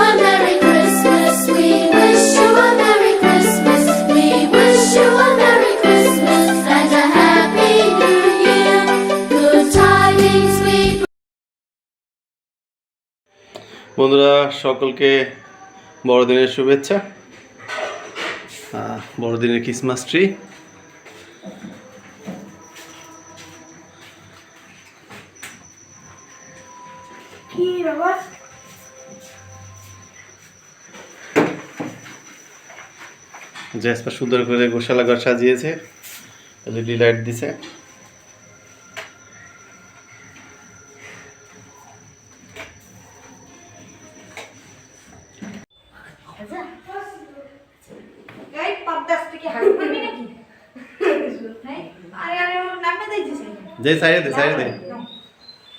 a Merry Christmas. We wish you a Merry Christmas. We wish you a Merry Christmas and a Happy New Year. Good tidings we বন্ধুরা সকলকে বড়দিনের শুভেচ্ছা। বড়দিনের Christmas tree জেসপা সুন্দর করে গোশালা ঘর সাজিয়েছে, এলইডি লাইট দিছে। যে সাইডে দে সাইডে দে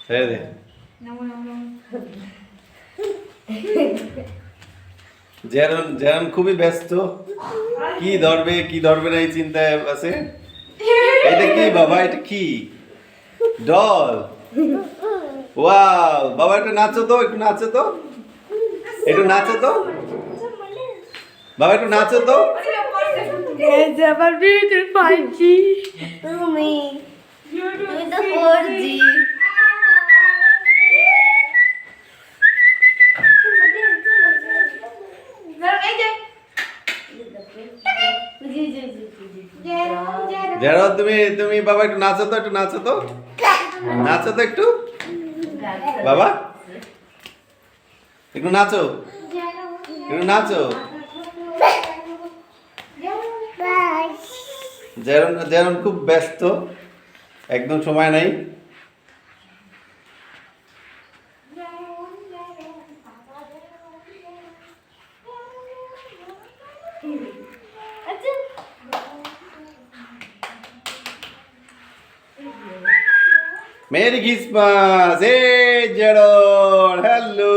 সাইডে দে। জেরন খুবই ব্যস্ত, কি ধরবে না এই চিন্তায় আছে। এটা কি বাবা, এটা কি ডল? ওয়াও বাবা, একটু নাচো তো, একটু নাচো তো, একটু নাচো তো বাবা, একটু নাচো তো। তুমি তো 4G। যারা তুমি বাবা একটু নাচো তো, একটু নাচো তো, নাচো তো একটু বাবা, একটু নাচো, একটু নাচো। জেরন খুব ব্যস্ত, একদম সময় নাই। Merry Christmas. এই জেরন, হ্যালো।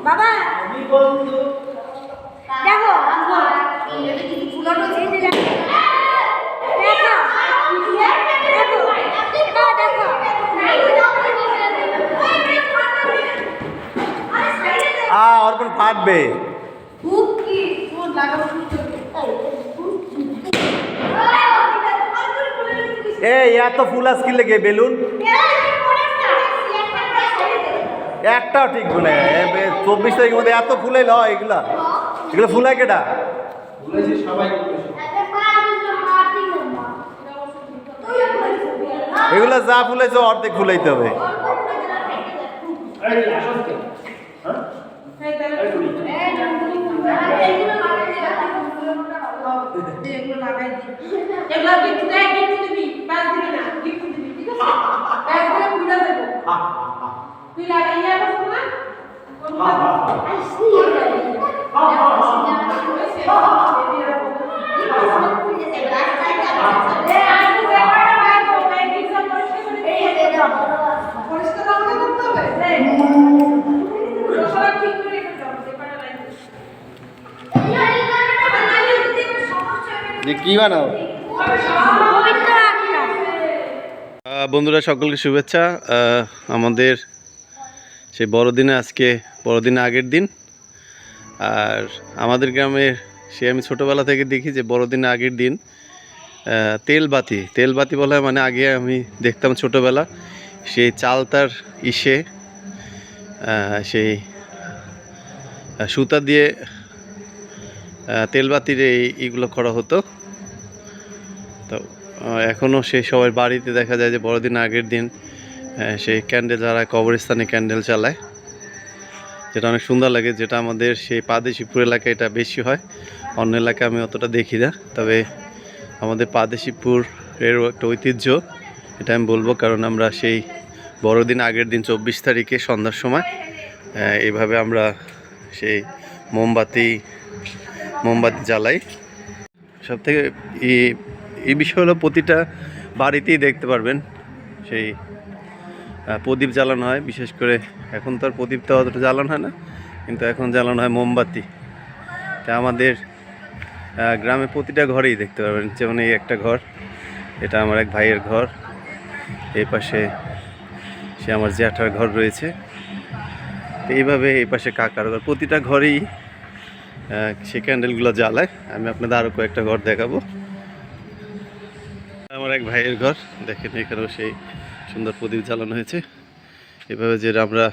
বাবা দেখো অর্পণ ফাটবে। এই এত ফুল আজকে লেগে বেলুন একটাও ঠিক বলে 24 তারিখের মধ্যে এত ফুলে লয় এগুলা, এগুলো ফুলায় কেটা? এগুলা যা ফুলেছে অর্ধেক ফুলাইতে হবে। কি বানাও? বন্ধুরা সকলকে শুভেচ্ছা। আমাদের সেই বড়দিনে আজকে বড়দিনে আগের দিন। আর আমাদের গ্রামের সে আমি ছোটোবেলা থেকে দেখি যে বড়দিনে আগের দিন তেলবাতি বলা হয়, মানে আগে আমি দেখতাম ছোটোবেলা সেই চালতার ইসে সেই সুতা দিয়ে তেলবাতির এইগুলো করা হতো। তো এখনও সেই সবার বাড়িতে দেখা যায় যে বড়দিন আগের দিন সেই ক্যান্ডেল যারা কবরস্থানে ক্যান্ডেল চালায়, যেটা অনেক সুন্দর লাগে। যেটা আমাদের সেই পাদেশিপুর এলাকায় এটা বেশি হয়, অন্য এলাকায় আমি অতটা দেখি না। তবে আমাদের পাদেশিপুর এর একটা ঐতিহ্য, এটা আমি বলবো, কারণ আমরা সেই বড়দিন আগের দিন 24 তারিখে সন্ধ্যার সময় এইভাবে আমরা সেই মোমবাতি জ্বালাই। সবথেকে এই বিষয় হলো প্রতিটা বাড়িতেই দেখতে পারবেন সেই প্রদীপ জ্বালানো হয়। বিশেষ করে এখন তো আর প্রদীপ তো অতটা জ্বালানো হয় না, কিন্তু এখন জ্বালানো হয় মোমবাতি। তা আমাদের গ্রামে প্রতিটা ঘরেই দেখতে পারবেন, যেমন এই একটা ঘর, এটা আমার এক ভাইয়ের ঘর, এই পাশে সে আমার জ্যাঠার ঘর রয়েছে, তো এইভাবে এই পাশে কাকার ঘর, প্রতিটা ঘরেই সে ক্যান্ডেলগুলো জ্বালায়। আমি আপনাদের আরও কয়েকটা ঘর দেখাবো। আমার এক ভাইয়ের ঘর, দেখেন এখানেও সেই সুন্দর প্রদীপ জ্বালানো হয়েছে। এভাবে যে আমরা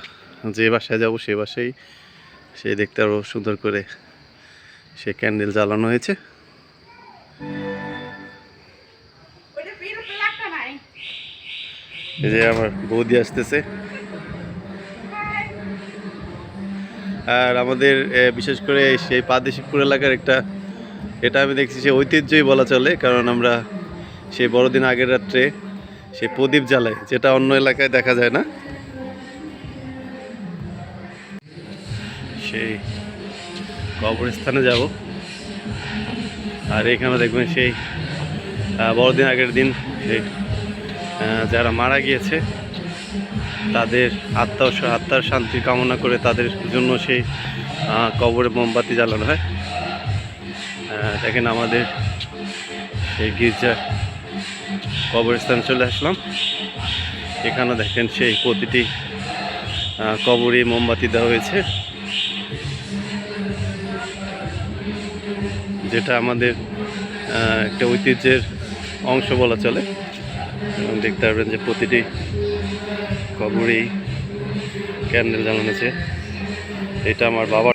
যে বাসায় যাব সেই বাসায় সে দেখতে আরও সুন্দর করে সে ক্যান্ডেল জ্বালানো হয়েছে। এই যে আমার বৌদি আসতেছে। আর আমাদের বিশেষ করে সেই প্রাদেশিকপুর এলাকার এটা আমি দেখছি সে ঐতিহ্যই বলা চলে, কারণ আমরা সেই বড়দিন আগের রাত্রে সেই প্রদীপ জ্বালাই, যেটা অন্য এলাকায় দেখা যায় না। সেই কবরস্থানে যাব, আর এখানে দেখবেন সেই বড়দিন আগের দিন যারা মারা গিয়েছে তাদের আত্মার শান্তি কামনা করে তাদের জন্য সেই কবরে মোমবাতি জ্বালানো হয়। দেখেন আমাদের সেই গির্জা কবরস্থানে চলে আসলাম। এখানে দেখেন সেই প্রতিটি কবরে মোমবাতি দেওয়া হয়েছে, যেটা আমাদের একটা ঐতিহ্যের অংশ বলা চলে। এবং দেখতে পারবেন যে প্রতিটি কবরেই ক্যান্ডেল জ্বালানো আছে। এটা আমার বাবা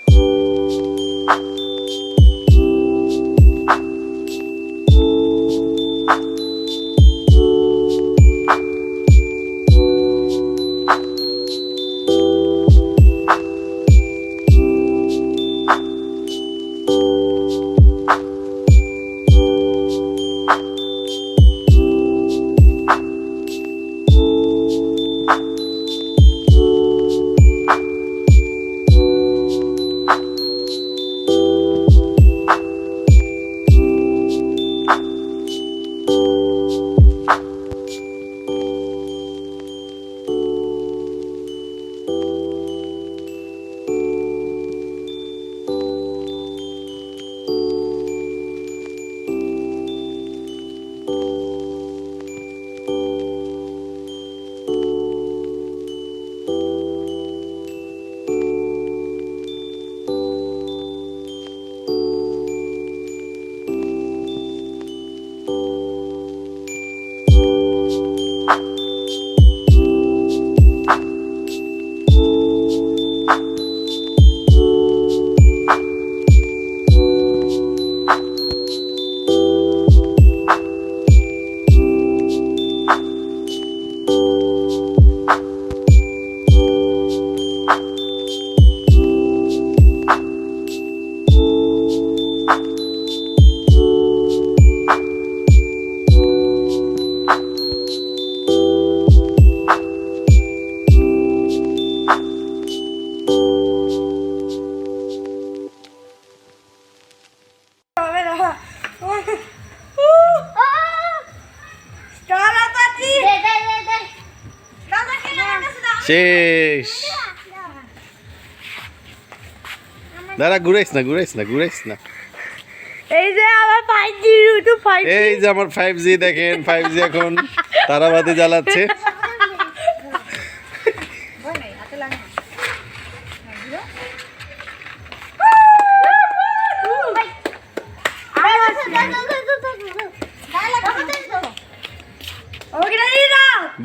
শেষ। দাঁড়া, ঘুরাইস না। এই যে আমার 5G ইউটিউব 5G, এই যে আমার 5G, দেখেন 5G এখন তারাবাতি জ্বালাচ্ছে।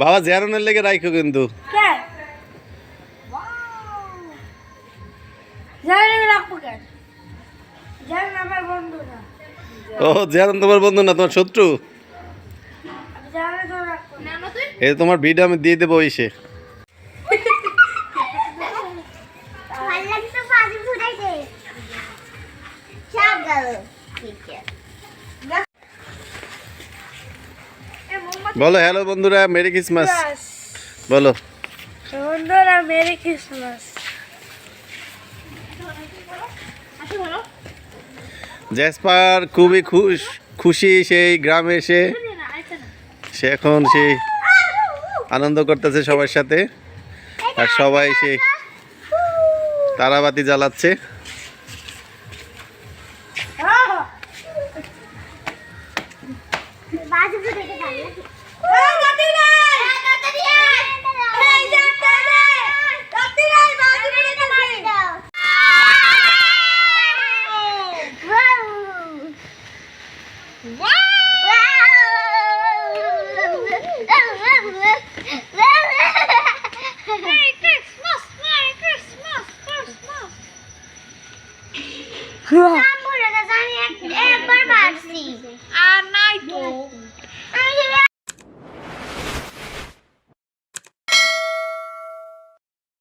বাবা জ্যারনের লেগে রাখো কিন্তু। ও জ্যারন তোমার বন্ধু না, তোমার শত্রু। এই তোমার ভিডিও আমি দিয়ে দেবো এসে। বলো হ্যালো বন্ধুরা, মেরি ক্রিসমাস বলো। বন্ধুরা মেরি ক্রিসমাস। জেসপার খুবই খুশি সেই গ্রামে এসে সে এখন সেই আনন্দ করতেছে সবার সাথে আর সবাই সেই তারাবাতি জ্বালাচ্ছে Wow.